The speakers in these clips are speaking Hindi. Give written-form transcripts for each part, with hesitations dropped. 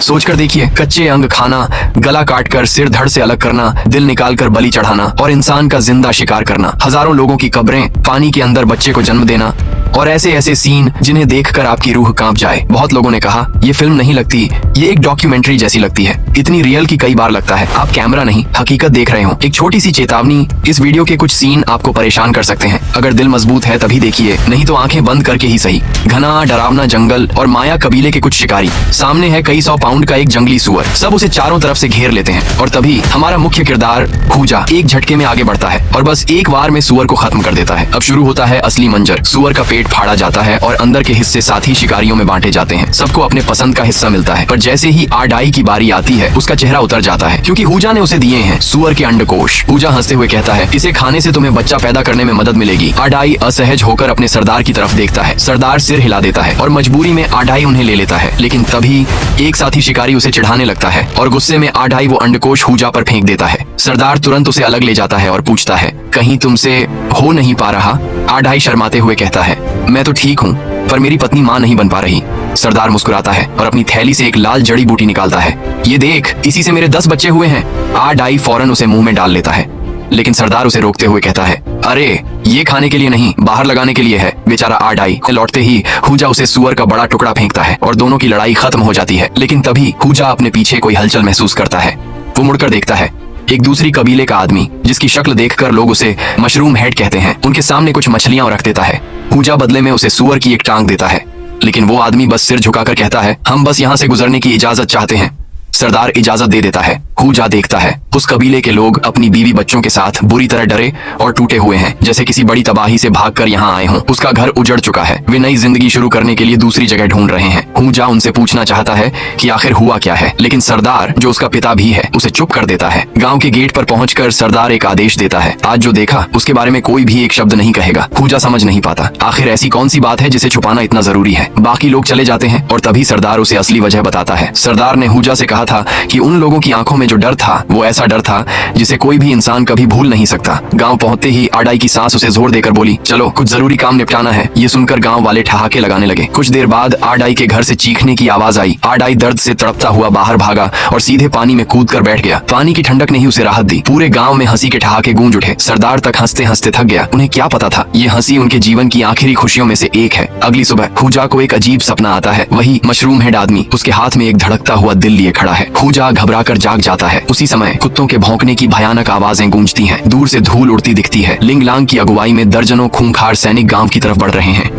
सोचकर देखिए, कच्चे अंग खाना, गला काटकर सिर धड़ से अलग करना, दिल निकालकर बलि चढ़ाना और इंसान का जिंदा शिकार करना, हजारों लोगों की कब्रें, पानी के अंदर बच्चे को जन्म देना और ऐसे ऐसे सीन जिन्हें देखकर आपकी रूह कांप जाए। बहुत लोगों ने कहा ये फिल्म नहीं लगती, ये एक डॉक्यूमेंट्री जैसी लगती है। इतनी रियल की कई बार लगता है आप कैमरा नहीं हकीकत देख रहे हो। एक छोटी सी चेतावनी, इस वीडियो के कुछ सीन आपको परेशान कर सकते हैं। अगर दिल मजबूत है तभी देखिए, नहीं तो आंखें बंद करके ही सही। घना डरावना जंगल और माया कबीले के कुछ शिकारी, सामने है कई 100 पाउंड का एक जंगली सुअर, सब उसे चारों तरफ से घेर लेते हैं और तभी हमारा मुख्य किरदार हूजा एक झटके में आगे बढ़ता है और बस एक बार में सुअर को खत्म कर देता है। अब शुरू होता है असली मंजर। सुअर का पेट फाड़ा जाता है और अंदर के हिस्से साथी शिकारियों में बांटे जाते हैं। सबको अपने पसंद का हिस्सा मिलता है, पर जैसे ही आडाई की बारी आती है उसका चेहरा उतर जाता है क्योंकि हूजा ने उसे दिए हैं सुअर के अंडकोश। हूजा हंसते हुए कहता है इसे खाने से तुम्हें बच्चा पैदा करने में मदद मिलेगी। आडाई असहज होकर अपने सरदार की तरफ देखता है। सरदार सिर हिला देता है और मजबूरी में आडाई उन्हें ले लेता है, लेकिन तभी एक साथी शिकारी उसे चिढ़ाने लगता है और गुस्से में आडाई वो अंडकोश हूजा पर फेंक देता है। सरदार तुरंत उसे अलग ले जाता है और पूछता है कहीं तुमसे हो नहीं पा रहा? आडाई शर्माते हुए कहता है मैं तो ठीक हूँ, पर मेरी पत्नी माँ नहीं बन पा रही। सरदार मुस्कुराता है और अपनी थैली से एक लाल जड़ी बूटी निकालता है। ये देख, इसी से मेरे 10 बच्चे हुए हैं। आडाई फौरन उसे मुंह में डाल लेता है, लेकिन सरदार उसे रोकते हुए कहता है अरे ये खाने के लिए नहीं, बाहर लगाने के लिए है। बेचारा आडाई लौटते ही हूजा उसे सुअर का बड़ा टुकड़ा फेंकता है और दोनों की लड़ाई खत्म हो जाती है। लेकिन तभी हूजा अपने पीछे कोई हलचल महसूस करता है। वो मुड़कर देखता है, एक दूसरी कबीले का आदमी जिसकी शक्ल देखकर लोग उसे मशरूम हेड कहते हैं, उनके सामने कुछ मछलियां रख देता है। हूजा बदले में उसे सुअर की एक टांग देता है, लेकिन वो आदमी बस सिर झुकाकर कहता है हम बस यहाँ से गुजरने की इजाजत चाहते हैं। सरदार इजाजत दे देता है। हूजा देखता है उस कबीले के लोग अपनी बीवी बच्चों के साथ बुरी तरह डरे और टूटे हुए हैं, जैसे किसी बड़ी तबाही से भागकर यहाँ आए हों। उसका घर उजड़ चुका है, वे नई जिंदगी शुरू करने के लिए दूसरी जगह ढूंढ रहे हैं। हूजा उनसे पूछना चाहता है कि आखिर हुआ क्या है, लेकिन सरदार जो उसका पिता भी है उसे चुप कर देता है। गाँव के गेट पर पहुंचकर सरदार एक आदेश देता है, आज जो देखा उसके बारे में कोई भी एक शब्द नहीं कहेगा। हूजा समझ नहीं पाता आखिर ऐसी कौन सी बात है जिसे छुपाना इतना जरूरी है। बाकी लोग चले जाते हैं और तभी सरदार उसे असली वजह बताता है। सरदार ने हूजा से कहा था कि उन लोगों की आंखों में जो डर था वो ऐसा डर था जिसे कोई भी इंसान कभी भूल नहीं सकता। गांव पहुंचते ही आडाई की सास उसे जोर देकर बोली चलो कुछ जरूरी काम निपटाना है। ये सुनकर गांव वाले ठहाके लगाने लगे। कुछ देर बाद आडाई के घर से चीखने की आवाज आई। आडाई दर्द से तड़पता हुआ बाहर भागा और सीधे पानी में कूदकर बैठ गया। पानी की ठंडक ने ही उसे राहत दी। पूरे गाँव में हंसी के ठहाके गूंज उठे। सरदार तक हंसते हंसते थक गया। उन्हें क्या पता था ये हंसी उनके जीवन की आखिरी खुशियों में से एक है। अगली सुबह हूजा को एक अजीब सपना आता है। वही मशरूम हेड आदमी उसके हाथ में एक धड़कता हुआ दिल लिए खड़ा है। हूजा घबराकर जाग जाता है। उसी समय कुत्तों के भौंकने की भयानक आवाजें गूंजती हैं। दूर से धूल उड़ती दिखती है। लिंग लांग की अगुवाई में दर्जनों खूंखार सैनिक गांव की तरफ बढ़ रहे हैं।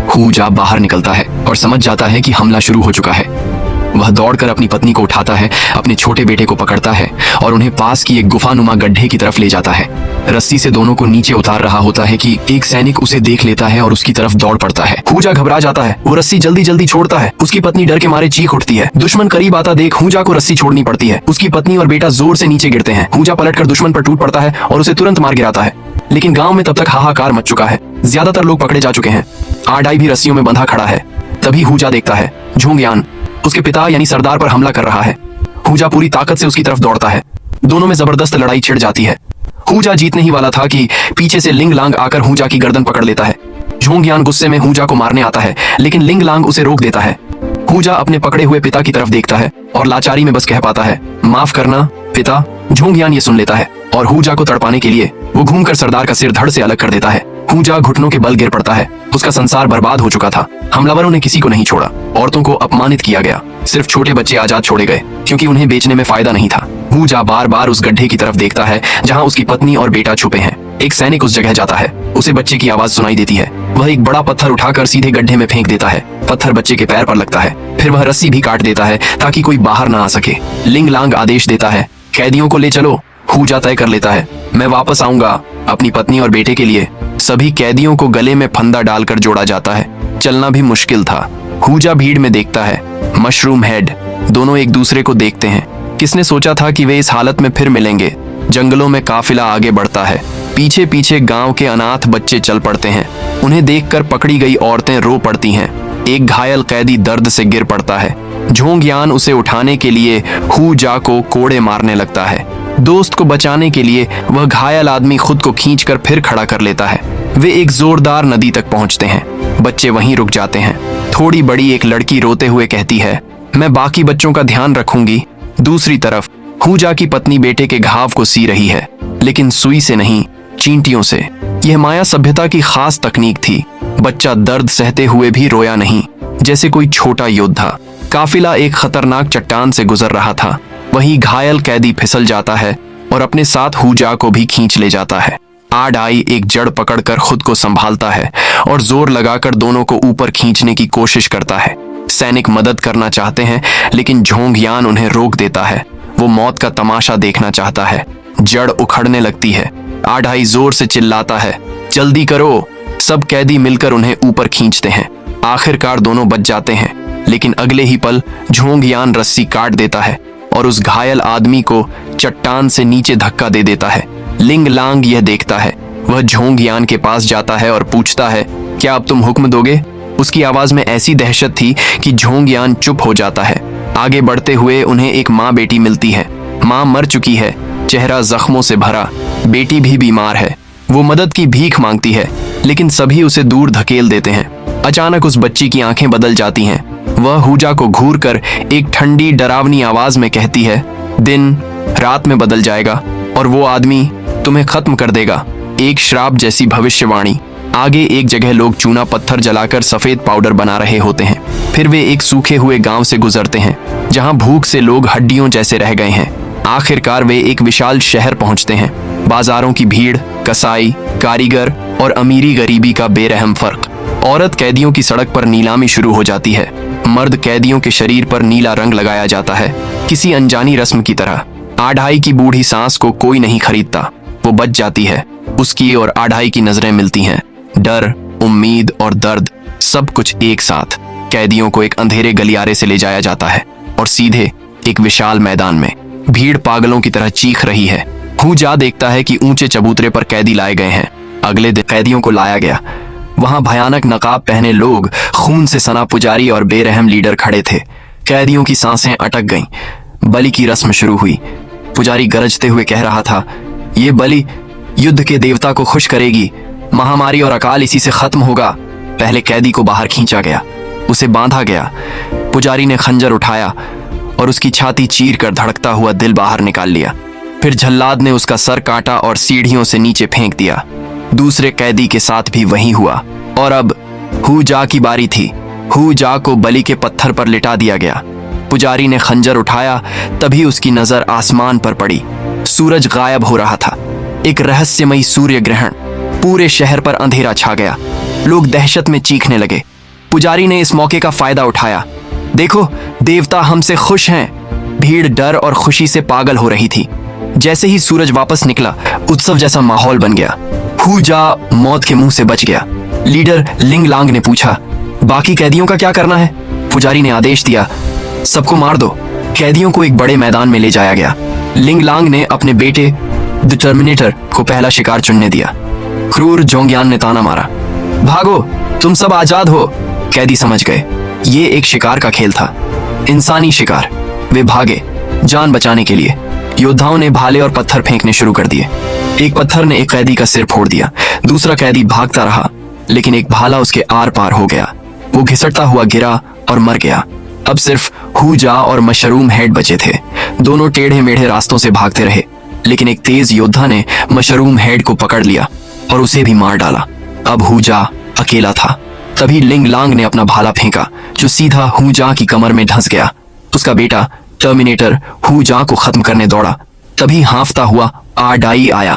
हूजा बाहर निकलता है और समझ जाता है कि हमला शुरू हो चुका है। वह दौड़कर अपनी पत्नी को उठाता है, अपने छोटे बेटे को पकड़ता है और उन्हें पास की एक गुफानुमा गड्ढे की तरफ ले जाता है। रस्सी से दोनों को नीचे उतार रहा होता है कि एक सैनिक उसे देख लेता है और उसकी तरफ दौड़ पड़ता है। हूजा घबरा जाता है। वो रस्सी जल्दी जल्दी छोड़ता है। उसकी पत्नी डर के मारे चीख उठती है। दुश्मन करीब आता देख हूजा को रस्सी छोड़नी पड़ती है। उसकी पत्नी और बेटा जोर से नीचे गिरते हैं। हूजा पलटकर दुश्मन पर टूट पड़ता है और उसे तुरंत मार गिराता है। लेकिन गाँव में तब तक हाहाकार मच चुका है। ज्यादातर लोग पकड़े जा चुके हैं। आडाई भी रस्सियों में बंधा खड़ा है। तभी हूजा देखता है झोंगयान उसके पिता यानी सरदार पर हमला कर रहा है। हूजा पूरी ताकत से उसकी तरफ दौड़ता है। दोनों में जबरदस्त लड़ाई छिड़ जाती है। हूजा जीतने ही वाला था कि पीछे से लिंग लांग आकर हूजा की गर्दन पकड़ लेता है। झोंगयान गुस्से में हूजा को मारने आता है, लेकिन लिंग लांग उसे रोक देता है। हूजा अपने पकड़े हुए पिता की तरफ देखता है और लाचारी में बस कह पाता है माफ करना पिता। झोंगयान ये सुन लेता है और हूजा को तड़पाने के लिए वो घूमकर सरदार का सिर धड़ से अलग कर देता है। हूजा घुटनों के बल गिर पड़ता है। उसका संसार बर्बाद हो चुका था। हमलावरों ने किसी को नहीं छोड़ा। औरतों को अपमानित किया गया। सिर्फ छोटे बच्चे आजाद छोड़े गए क्योंकि उन्हें बेचने में फायदा नहीं था। हूजा बार बार उस गड्ढे की तरफ देखता है जहां उसकी पत्नी और बेटा छुपे हैं। एक सैनिक उस जगह जाता है। उसे बच्चे की आवाज सुनाई देती है। वह एक बड़ा पत्थर उठाकर सीधे गड्ढे में फेंक देता है। पत्थर बच्चे के पैर पर लगता है। फिर वह रस्सी भी काट देता है ताकि कोई बाहर ना आ सके। लिंग लांग आदेश देता है कैदियों को ले चलो। हूजा तय कर लेता है मैं वापस आऊंगा अपनी पत्नी और बेटे के लिए। सभी कैदियों को गले में फंदा डालकर जोड़ा जाता है। चलना भी मुश्किल था। हूजा भीड़ में देखता है मशरूम हेड। दोनों एक दूसरे को देखते हैं। किसने सोचा था कि वे इस हालत में फिर मिलेंगे। जंगलों में काफिला आगे बढ़ता है। पीछे पीछे गांव के अनाथ बच्चे चल पड़ते हैं। उन्हें देखकर पकड़ी गई औरतें रो पड़ती हैं। एक घायल कैदी दर्द से गिर पड़ता है। झोंगयान उसे उठाने के लिए हूजा को कोड़े मारने लगता है। दोस्त को बचाने के लिए वह घायल आदमी खुद को खींचकर फिर खड़ा कर लेता है। वे एक जोरदार नदी तक पहुंचते हैं। बच्चे वहीं रुक जाते हैं। थोड़ी बड़ी एक लड़की रोते हुए कहती है मैं बाकी बच्चों का ध्यान रखूंगी। दूसरी तरफ हुजा की पत्नी बेटे के घाव को सी रही है, लेकिन सुई से नहीं, चींटियों से। यह माया सभ्यता की खास तकनीक थी। बच्चा दर्द सहते हुए भी रोया नहीं, जैसे कोई छोटा योद्धा। काफिला एक खतरनाक चट्टान से गुजर रहा था। वहीं घायल कैदी फिसल जाता है और अपने साथ हुजा को भी खींच ले जाता है। आडाई एक जड़ पकड़कर खुद को संभालता है और जोर लगाकर दोनों को ऊपर खींचने की कोशिश करता है। सैनिक मदद करना चाहते हैं, लेकिन झोंगयान उन्हें रोक देता है। वो मौत का तमाशा देखना चाहता है। जड़ उखड़ने लगती है। आडाई जोर से चिल्लाता है, जल्दी करो। सब कैदी मिलकर उन्हें ऊपर खींचते हैं। आखिरकार दोनों बच जाते हैं, लेकिन अगले ही पल झोंगयान रस्सी काट देता है और उस घायल आदमी को चट्टान से नीचे धक्का दे देता है। लिंग लांग यह देखता है। वह झोंगयान के पास जाता है और पूछता है, क्या अब तुम हुक्म दोगे? उसकी आवाज में ऐसी दहशत थी कि झोंगयान चुप हो जाता है। आगे बढ़ते हुए उन्हें एक माँ बेटी मिलती है। माँ मर चुकी है, चेहरा जख्मों से भरा। बेटी भी बीमार है। वो मदद की भीख मांगती है, लेकिन सभी उसे दूर धकेल देते हैं। अचानक उस बच्ची की आंखें बदल जाती हैं। वह हुजा को घूर कर एक ठंडी डरावनी आवाज में कहती है, दिन रात में बदल जाएगा और वो आदमी तुम्हें खत्म कर देगा। एक श्राप जैसी भविष्यवाणी। आगे एक जगह लोग चूना पत्थर जलाकर सफेद पाउडर बना रहे होते हैं। फिर वे एक सूखे हुए गांव से गुजरते हैं, जहां भूख से लोग हड्डियों जैसे रह गए हैं। आखिरकार वे एक विशाल शहर पहुंचते हैं। बाजारों की भीड़, कसाई, कारीगर और अमीरी गरीबी का बेरहम फर्क। औरत कैदियों की सड़क पर नीलामी शुरू हो जाती है। मर्द कैदियों के शरीर पर नीला रंग लगाया जाता है, किसी अनजानी रस्म की तरह। आढ़ाई की बूढ़ी सांस को कोई नहीं खरीदता। वो बच जाती है। उसकी और आढ़ाई की नजरें मिलती हैं। डर, उम्मीद और दर्द, सब कुछ एक साथ। कैदियों को एक अंधेरे गलियारे से ले जाया जाता है और सीधे एक विशाल मैदान में। भीड़ पागलों की तरह चीख रही है। हुजा देखता है कि ऊंचे चबूतरे पर कैदी लाए गए हैं। अगले दिन कैदियों को लाया गया। वहां भयानक नकाब पहने लोग, खून से सना पुजारी और बेरहम लीडर खड़े थे। कैदियों की सांसें अटक गईं। बलि की रस्म शुरू हुई। पुजारी गरजते हुए कह रहा था, ये बलि युद्ध के देवता को खुश करेगी। महामारी और अकाल इसी से खत्म होगा। पहले कैदी को बाहर खींचा गया, उसे बांधा गया। पुजारी ने खंजर उठाया और उसकी छाती चीर कर धड़कता हुआ दिल बाहर निकाल लिया। फिर झल्लाद ने उसका सर काटा और सीढ़ियों से नीचे फेंक दिया। दूसरे कैदी के साथ भी वही हुआ। और अब हुजा की बारी थी। हुजा को बलि के पत्थर पर लिटा दिया गया। पुजारी ने खंजर उठाया, तभी उसकी नजर आसमान पर पड़ी। सूरज गायब हो रहा था। एक रहस्यमयी सूर्य ग्रहण। पूरे शहर पर अंधेरा छा गया। लोग दहशत में चीखने लगे। पुजारी ने इस मौके का फायदा उठाया। देखो, देवता हमसे खुश हैं। भीड़ डर और खुशी से पागल हो रही थी। जैसे ही सूरज वापस निकला, उत्सव जैसा माहौल बन गया। हुजा मौत के मुंह से बच गया। लीडर लिंग लांग ने पूछा, बाकी कैदियों का क्या करना है? पुजारी ने आदेश दिया, सबको मार दो। कैदियों को एक बड़े मैदान में ले जाया गया। लिंग लांग ने अपने बेटे द टर्मिनेटर को पहला शिकार चुनने दिया। क्रूर झोंगयान ने ताना मारा, भागो, तुम सब आजाद हो। कैदी समझ गए, ये एक शिकार का खेल था, इंसानी शिकार। वे भागे जान बचाने के लिए। योद्धाओं ने भाले और पत्थर फेंकने शुरू कर दिए। एक पत्थर ने एक कैदी का सिर फोड़ दिया। दूसरा कैदी भागता रहा, लेकिन एक भाला उसके आर पार हो गया। वो घिसटता हुआ गिरा और मर गया। अब सिर्फ हुजा और मशरूम हेड बचे थे। दोनों टेढ़े मेढ़े रास्तों से भागते रहे, लेकिन एक तेज योद्धा ने मशरूम हेड को पकड़ लिया और उसे भी मार डाला। अब हुजा अकेला था। तभी लिंग लांग ने अपना भाला फेंका, जो सीधा हुजा की कमर में धंस गया। उसका बेटा टर्मिनेटर हुजा को खत्म करने दौड़ा। तभी हांफता हुआ आडाई आया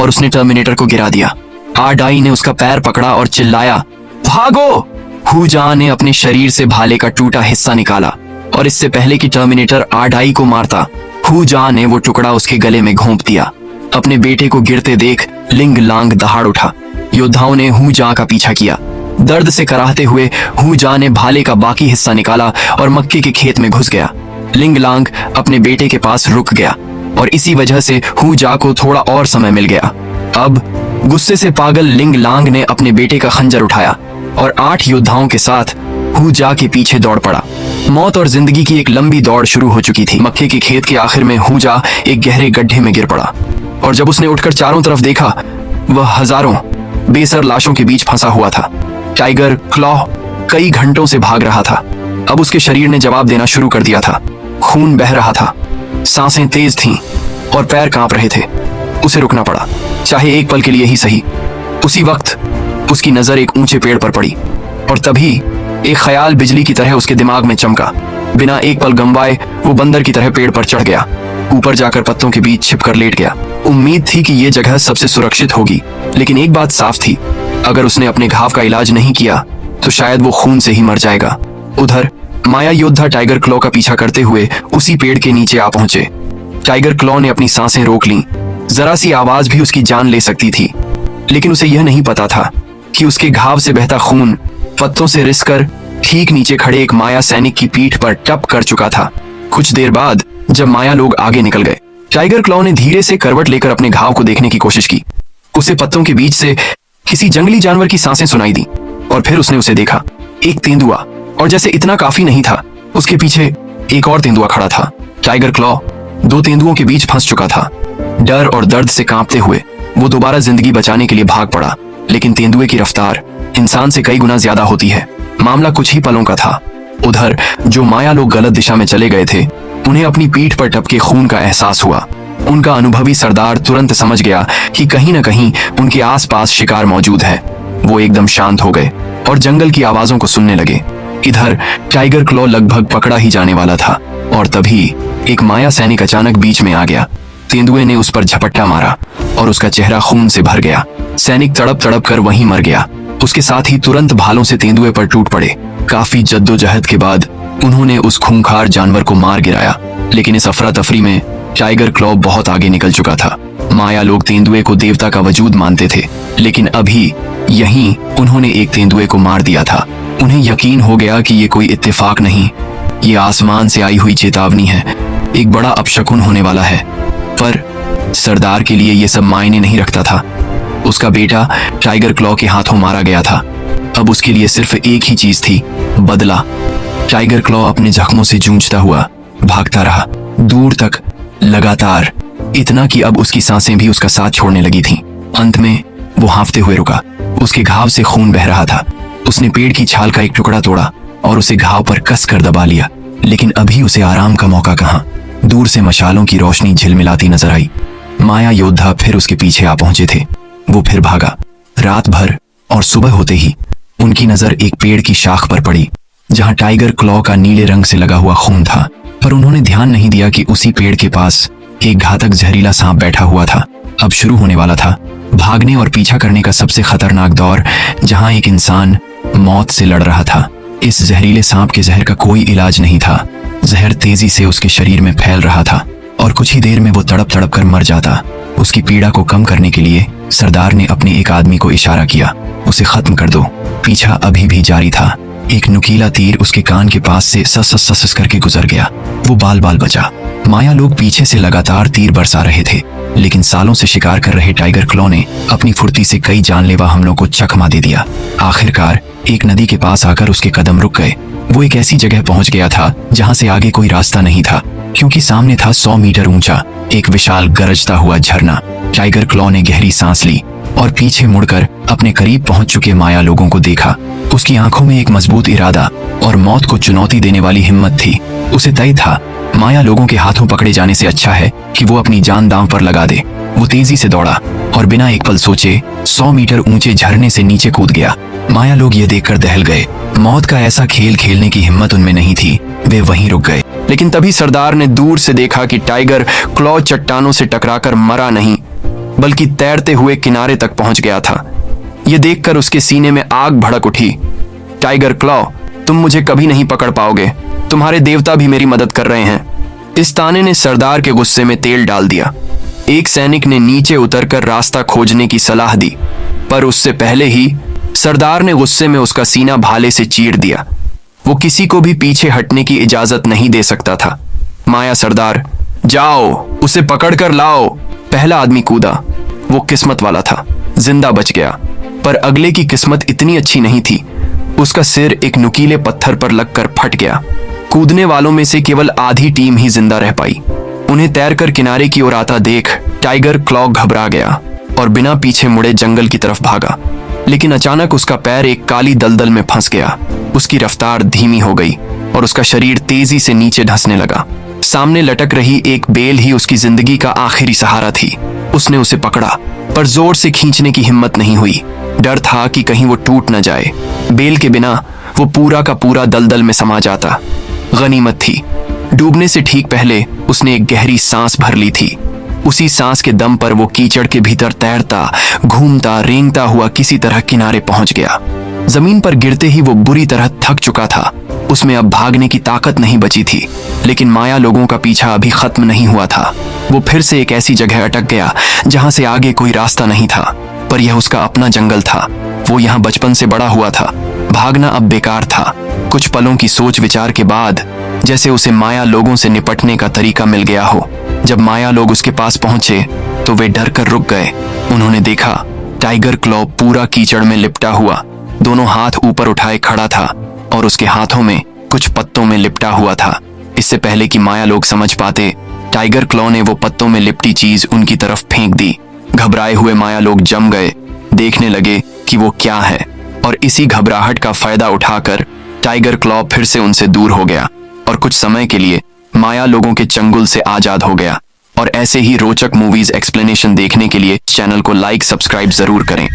और उसने टर्मिनेटर को गिरा दिया। आडाई ने उसका पैर पकड़ा और चिल्लाया, भागो! हुजा ने अपने शरीर से भाले का टूटा हिस्सा निकाला और इससे पहले कि टर्मिनेटर आडाई को मारता, हुजा ने वो टुकड़ा उसके गले में घोंप दिया। अपने बेटे को गिरते देख लिंग लांग दहाड़ उठा। योद्धाओं ने हुजा का पीछा किया। दर्द से कराहते हुए हुजा ने भाले का बाकी हिस्सा निकाला और मक्के के खेत में घुस गया। लिंग लांग अपने बेटे के पास रुक गया और इसी वजह से हुजा को थोड़ा और समय मिल गया। अब गुस्से से पागल लिंग लांग ने अपने बेटे का खंजर उठाया और 8 योद्धाओं के साथ हुजा के पीछे दौड़ पड़ा। मौत और जिंदगी की एक लंबी दौड़ शुरू हो चुकी थी। मक्के के खेत के आखिर में हुजा एक गहरे गड्ढे में गिर पड़ा और जब उसने उठकर चारों तरफ देखा, वह हजारों बेसर लाशों के बीच फंसा हुआ था। टाइगर क्लॉ कई घंटों से भाग रहा था, अब उसके शरीर ने जवाब देना शुरू कर दिया था। खून बह रहा था, सांसें तेज थीं और पैर कांप रहे थे। उसे रुकना पड़ा, चाहे एक पल के लिए ही सही। उसी वक्त उसकी नजर एक ऊंचे पेड़ पर पड़ी और तभी एक ख्याल बिजली की तरह उसके दिमाग में चमका। बिना एक पल गंवाए वो बंदर की तरह पेड़ पर चढ़ गया। ऊपर जाकर पत्तों के बीच छिपकर लेट गया। उम्मीद थी कि ये जगह सबसे सुरक्षित होगी, लेकिन एक बात साफ थी, अगर उसने अपने घाव का इलाज नहीं किया तो शायद वो खून से ही मर जाएगा। उधर माया योद्धा टाइगर क्लॉ का पीछा करते हुए उसी पेड़ के नीचे आ पहुंचे। टाइगर क्लॉ ने अपनी सांसें रोक लीं। जरा सी आवाज भी उसकी जान ले सकती थी, लेकिन उसे यह नहीं पता था कि उसके घाव से बहता खून पत्तों से रिसकर ठीक नीचे खड़े एक माया सैनिक की पीठ पर टप कर चुका था। कुछ देर बाद जब माया लोग आगे निकल गए, टाइगर क्लॉ ने धीरे से करवट लेकर अपने घाव को देखने की कोशिश की। उसे पत्तों के बीच से किसी जंगली जानवर की सांसें सुनाई दी और फिर उसने उसे देखा, एक तेंदुआ। और जैसे इतना काफी नहीं था, उसके पीछे एक और तेंदुआ खड़ा था। टाइगर क्लॉ दो तेंदुओं के बीच फंस चुका था। डर और दर्द से कांपते हुए वो दोबारा जिंदगी बचाने के लिए भाग पड़ा, लेकिन तेंदुए की रफ्तार इंसान से कई गुना ज्यादा होती है। मामला कुछ ही पलों का था। उधर जो माया लोग गलत दिशा में चले गए थे, उन्हें अपनी पीठ पर टपके खून का एहसास हुआ। उनका अनुभवी सरदार तुरंत समझ गया कि कहीं न कहीं उनके आसपास शिकार मौजूद है। वो एकदम शांत हो गए और जंगल की आवाजों को सुनने लगे। इधर टाइगर क्लॉ लगभग पकड़ा ही जाने वाला था और तभी एक माया सैनिक अचानक बीच में आ गया। तेंदुए ने उस पर झपट्टा मारा और उसका चेहरा खून से भर गया। सैनिक तड़प तड़प कर वहीं मर गया। उसके साथ ही तुरंत भालों से तेंदुए पर टूट पड़े। काफी जद्दोजहद के बाद उन्होंने उस खूंखार जानवर को मार गिराया, लेकिन इस अफरा तफरी में टाइगर क्लॉ बहुत आगे निकल चुका था। माया लोग तेंदुए को देवता का वजूद मानते थे, लेकिन अभी यहीं उन्होंने एक तेंदुए को मार दिया था। उन्हें यकीन हो गया कि ये कोई इत्तेफाक नहीं, ये आसमान से आई हुई चेतावनी है। एक बड़ा अपशकुन होने वाला है। पर सरदार के लिए ये सब मायने नहीं रखता था। उसका बेटा टाइगर क्लॉ के हाथों मारा गया था। अब उसके लिए सिर्फ एक ही चीज थी, बदला। टाइगर क्लॉ अपने जख्मों से जूझता हुआ भागता रहा, दूर तक, लगातार, इतना कि अब उसकी सांसें भी उसका साथ छोड़ने लगी थीं। अंत में वो हांफते हुए रुका। उसके घाव से खून बह रहा था। उसने पेड़ की छाल का एक टुकड़ा तोड़ा और उसे घाव पर कस कर दबा लिया, लेकिन अभी उसे आराम का मौका कहाँ। दूर से मशालों की रोशनी झिलमिलाती नजर आई। माया योद्धा फिर उसके पीछे आ पहुंचे थे। वो फिर भागा। रात भर और सुबह होते ही उनकी नजर एक पेड़ की शाख पर पड़ी, जहां टाइगर क्लॉ का नीले रंग से लगा हुआ खून था। पर उन्होंने ध्यान नहीं दिया कि उसी पेड़ के पास एक घातक जहरीला सांप बैठा हुआ था। अब शुरू होने वाला था भागने और पीछा करने का सबसे खतरनाक दौर, जहां एक इंसान मौत से लड़ रहा था। इस जहरीले सांप के जहर का कोई इलाज नहीं था। जहर तेजी से उसके शरीर में फैल रहा था और कुछ ही देर में वो तड़प तड़प कर मर जाता। उसकी पीड़ा को कम करने के लिए सरदार ने अपने एक आदमी को इशारा किया, उसे खत्म कर दो। पीछा अभी भी जारी था। एक नुकीला तीर उसके कान के पास से सस सस सस करके गुजर गया। वो बाल बाल बचा। माया लोग पीछे से लगातार तीर बरसा रहे थे, लेकिन सालों से शिकार कर रहे टाइगर क्लॉ ने अपनी फुर्ती से कई जानलेवा हमलों को चकमा दे दिया। आखिरकार एक नदी के पास आकर उसके कदम रुक गए। वो एक ऐसी जगह पहुंच गया था जहां से आगे कोई रास्ता नहीं था, क्योंकि सामने था 100 मीटर ऊंचा एक विशाल गरजता हुआ झरना। टाइगर क्लॉ ने गहरी सांस ली और पीछे मुड़कर अपने करीब पहुंच चुके माया लोगों को देखा। उसकी आंखों में एक मजबूत इरादा और मौत को चुनौती देने वाली हिम्मत थी। उसे तय था, माया लोगों के हाथों पकड़े जाने से अच्छा है कि वो अपनी जान दांव पर लगा दे। वो तेजी से दौड़ा और बिना एक पल सोचे 100 मीटर ऊंचे झरने से नीचे कूद गया। माया लोग ये देखकर दहल गए। मौत का ऐसा खेल खेलने की हिम्मत उनमें नहीं थी। वे वहीं रुक गए। लेकिन तभी सरदार ने दूर से देखा कि टाइगर क्लॉ चट्टानों से टकराकर मरा नहीं, बल्कि तैरते हुए किनारे तक पहुंच गया था। यह देखकर उसके सीने में आग भड़क उठी। टाइगर क्लॉ, तुम मुझे कभी नहीं पकड़ पाओगे। तुम्हारे देवता भी मेरी मदद कर रहे हैं। इस ताने ने सरदार के गुस्से में तेल डाल दिया। एक सैनिक ने नीचे उतरकर रास्ता खोजने की सलाह दी, पर उससे पहले ही सरदार ने गुस्से में उसका सीना भाले से चीर दिया। वो किसी को भी पीछे हटने की इजाजत नहीं दे सकता था। माया सरदार, जाओ, उसे पकड़ कर लाओ। पहला आदमी कूदा। वो किस्मत वाला था, जिंदा बच गया। पर अगले की किस्मत इतनी अच्छी नहीं थी। उसका सिर एक नुकीले पत्थर पर लगकर फट गया। कूदने वालों में से केवल आधी टीम ही जिंदा रह पाई। उन्हें तैरकर किनारे की ओर आता देख टाइगर क्लॉ घबरा गया और बिना पीछे मुड़े जंगल की तरफ भागा। लेकिन अचानक उसका पैर एक काली दलदल में फंस गया। उसकी रफ्तार धीमी हो गई और उसका शरीर तेजी से नीचे धंसने लगा। सामने लटक रही एक बेल ही उसकी जिंदगी का आखिरी सहारा थी। उसने उसे पकड़ा, पर जोर से खींचने की हिम्मत नहीं हुई। डर था कि कहीं वो टूट न जाए। बेल के बिना वो पूरा का पूरा दलदल में समा जाता। गनीमत थी, डूबने से ठीक पहले उसने एक गहरी सांस भर ली थी। उसी सांस के दम पर वो कीचड़ के भीतर तैरता, घूमता, रेंगता हुआ किसी तरह किनारे पहुंच गया। जमीन पर गिरते ही वो बुरी तरह थक चुका था। उसमें अब भागने की ताकत नहीं बची थी, लेकिन माया लोगों का पीछा अभी खत्म नहीं हुआ था। वो फिर से एक ऐसी जगह अटक गया जहां से आगे कोई रास्ता नहीं था, पर यह उसका अपना जंगल था। वो यहाँ बचपन से बड़ा हुआ था। भागना अब बेकार था। कुछ पलों की सोच विचार के बाद जैसे उसे माया लोगों से निपटने का तरीका मिल गया हो। जब माया लोग उसके पास पहुंचे तो वे डर कर रुक गए। उन्होंने देखा टाइगर क्लॉ पूरा कीचड़ में लिपटा हुआ, दोनों हाथ ऊपर उठाए खड़ा था और उसके हाथों में कुछ पत्तों में लिपटा हुआ था। इससे पहले कि माया लोग समझ पाते, टाइगर क्लॉ ने वो पत्तों में लिपटी चीज उनकी तरफ फेंक दी। घबराए हुए माया लोग जम गए, देखने लगे कि वो क्या है, और इसी घबराहट का फायदा उठाकर टाइगर क्लॉ फिर से उनसे दूर हो गया और कुछ समय के लिए माया लोगों के चंगुल से आजाद हो गया। और ऐसे ही रोचक मूवीज एक्सप्लेनेशन देखने के लिए चैनल को लाइक सब्सक्राइब जरूर करें।